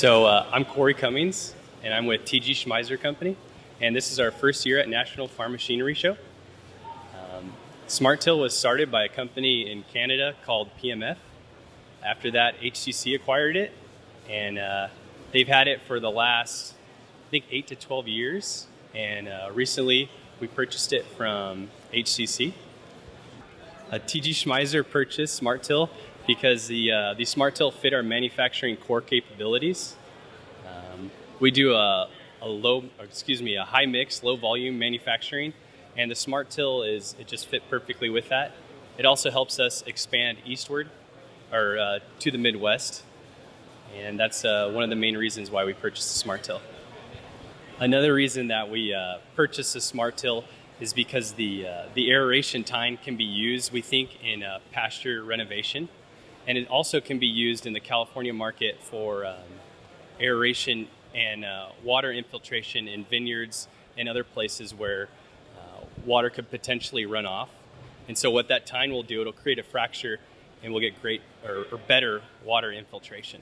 I'm Cory Cummings, and I'm with TG Schmeiser Company, and this is our first year at National Farm Machinery Show. SmartTill was started by a company in Canada called PMF. After that, HCC acquired it, and they've had it for the last, I think, 8 to 12 years, and recently we purchased it from HCC. TG Schmeiser purchased SmartTill because the SmartTill fit our manufacturing core capabilities. We do a high mix, low volume manufacturing, and the SmartTill it just fit perfectly with that. It also helps us expand eastward or to the Midwest, and that's one of the main reasons why we purchased the SmartTill. Another reason that we purchased the SmartTill is because the aeration tine can be used, we think, in pasture renovation, and it also can be used in the California market for aeration and water infiltration in vineyards and other places where water could potentially run off. And so what that tine will do, it'll create a fracture and we'll get great or better water infiltration.